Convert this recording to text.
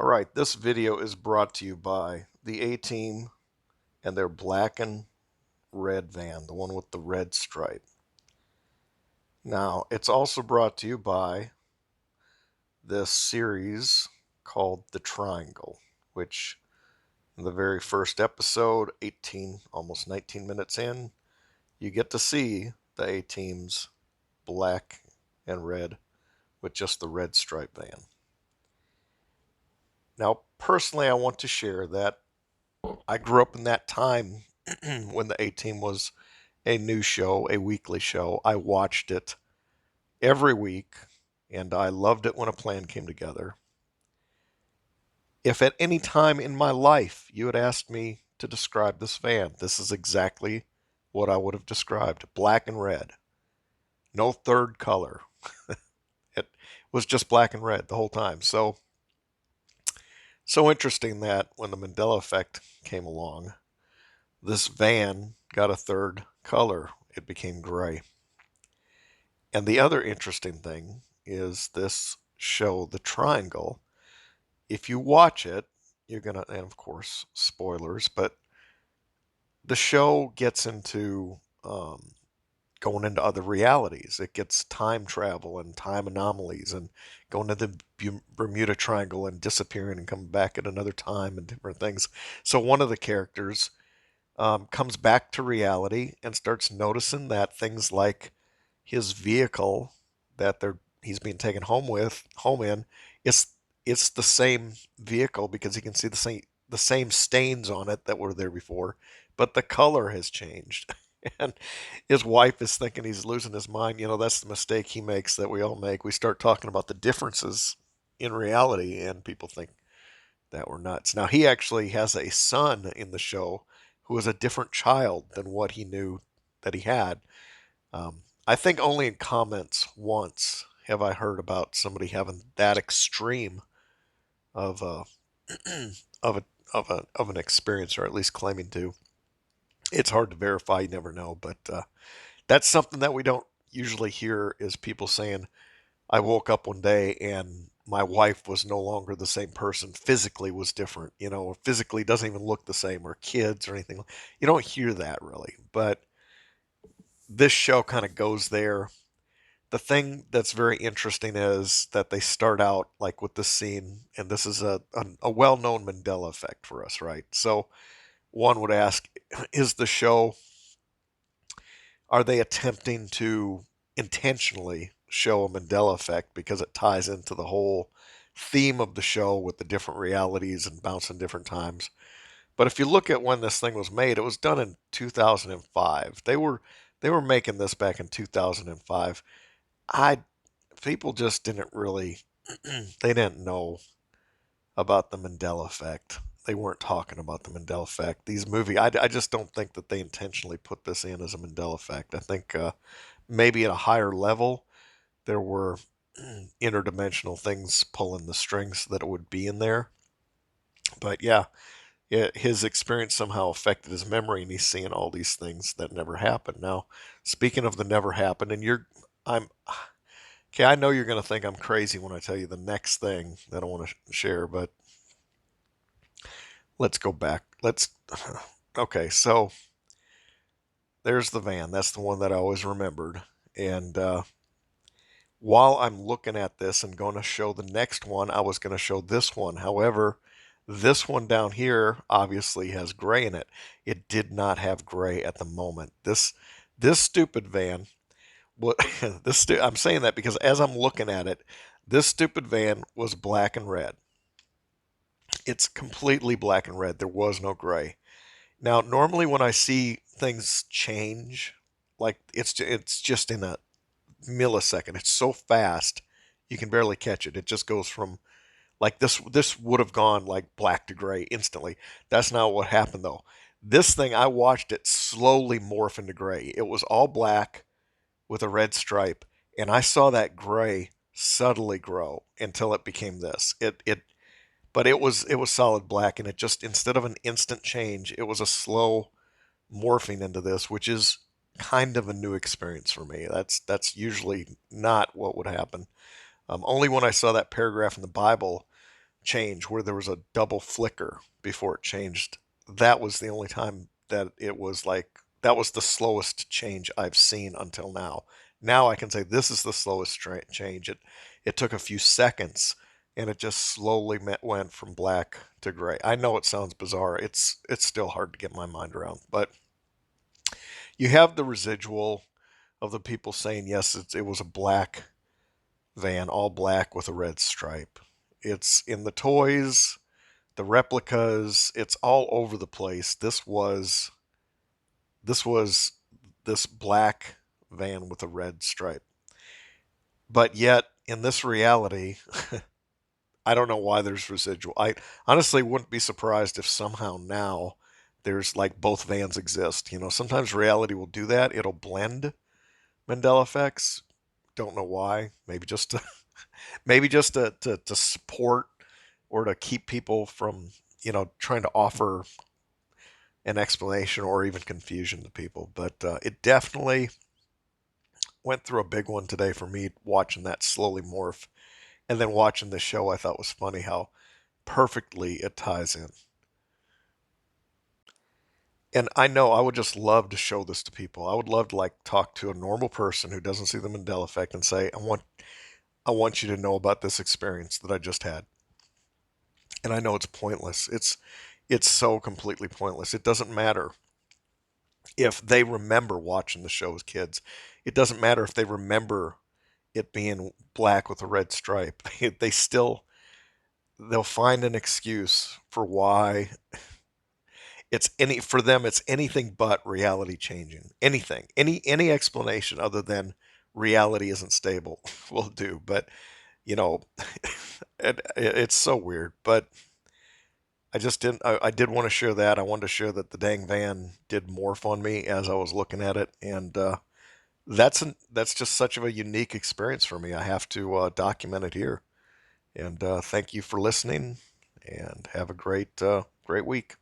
All right, this video is brought to you by the A-Team and their black and red van, the one with the red stripe. Now, it's also brought to you by this series called The Triangle, which in the very first episode, 18, almost 19 minutes in, you get to see the A-Team's black and red with just the red stripe van. Now, personally, I want to share that I grew up in that time when the A-Team was a new show, a weekly show. I watched it every week, and I loved it when a plan came together. If at any time in my life you had asked me to describe this van, this is exactly what I would have described. Black and red. No third color. It was just black and red the whole time. So interesting that when the Mandela Effect came along, this van got a third color. It became gray. And the other interesting thing is this show, The Triangle. If you watch it, you're going to, and of course, spoilers, but the show gets into going into other realities. It gets time travel and time anomalies and going to the Bermuda Triangle and disappearing and coming back at another time and different things. So one of the characters comes back to reality and starts noticing that things like his vehicle that he's being taken home in, it's it's the same vehicle because he can see the same stains on it that were there before, but the color has changed. And his wife is thinking he's losing his mind. That's the mistake he makes that we all make. We start talking about the differences in reality, and people think that we're nuts. Now, he actually has a son in the show who is a different child than what he knew that he had. I think only in comments once have I heard about somebody having that extreme of a of a of an experience, or at least claiming to. It's hard to verify; you never know. But that's something that we don't usually hear is people saying, "I woke up one day and my wife was no longer the same person. Physically was different. Or physically doesn't even look the same, or kids or anything." You don't hear that really, but this show kind of goes there. The thing that's very interesting is that they start out like with this scene, and this is a well-known Mandela effect for us, right? So one would ask, is the show, are they attempting to intentionally show a Mandela effect because it ties into the whole theme of the show with the different realities and bouncing different times? But if you look at when this thing was made, it was done in 2005. They were making this back in 2005. I People just didn't really they didn't know about the Mandela effect. They weren't talking about the Mandela effect. I just don't think that they intentionally put this in as a Mandela effect. I think maybe at a higher level there were interdimensional things pulling the strings that it would be in there. But yeah, his experience somehow affected his memory, and he's seeing all these things that never happened. Now, speaking of the never happened, and I'm okay. I know you're going to think I'm crazy when I tell you the next thing that I want to share, but let's go back. Okay, so there's the van. That's the one that I always remembered. And while I'm looking at this and going to show the next one, I was going to show this one. However, this one down here obviously has gray in it. It did not have gray at the moment. This stupid van. What I'm saying that because as I'm looking at it, this stupid van was black and red. It's completely black and red. There was no gray. Now, normally when I see things change, like it's just in a millisecond. It's so fast you can barely catch it. It just goes from like this would have gone like black to gray instantly. That's not what happened though. This thing, I watched it slowly morph into gray. It was all black with a red stripe, and I saw that gray subtly grow until it became this. But it was solid black, and it just, instead of an instant change, it was a slow morphing into this, which is kind of a new experience for me. That's usually not what would happen. Only when I saw that paragraph in the Bible, change where there was a double flicker before it changed. That was the only time that it was like, that was the slowest change I've seen until now. Now I can say this is the slowest change. It took a few seconds, and it just slowly went from black to gray. I know it sounds bizarre. It's still hard to get my mind around, but you have the residual of the people saying yes, it was a black van, all black with a red stripe. It's in the toys, the replicas, it's all over the place. This was this black van with a red stripe. But yet in this reality, I don't know why there's residual. I honestly wouldn't be surprised if somehow now there's like both vans exist. Sometimes reality will do that. It'll blend Mandela effects. Don't know why. Maybe just to support or to keep people from, trying to offer an explanation or even confusion to people. But it definitely went through a big one today for me watching that slowly morph. And then watching the show, I thought was funny how perfectly it ties in. And I know I would just love to show this to people. I would love to like talk to a normal person who doesn't see the Mandela effect and say, I want you to know about this experience that I just had. And I know it's pointless. It's so completely pointless. It doesn't matter if they remember watching the show as kids. It doesn't matter if they remember it being black with a red stripe. They'll find an excuse for why for them it's anything but reality changing. Anything. Any explanation other than reality isn't stable will do. But you know, it's so weird. But I just didn't. I did want to share that. I wanted to share that the dang van did morph on me as I was looking at it, and that's just such of a unique experience for me. I have to document it here. And thank you for listening, and have a great week.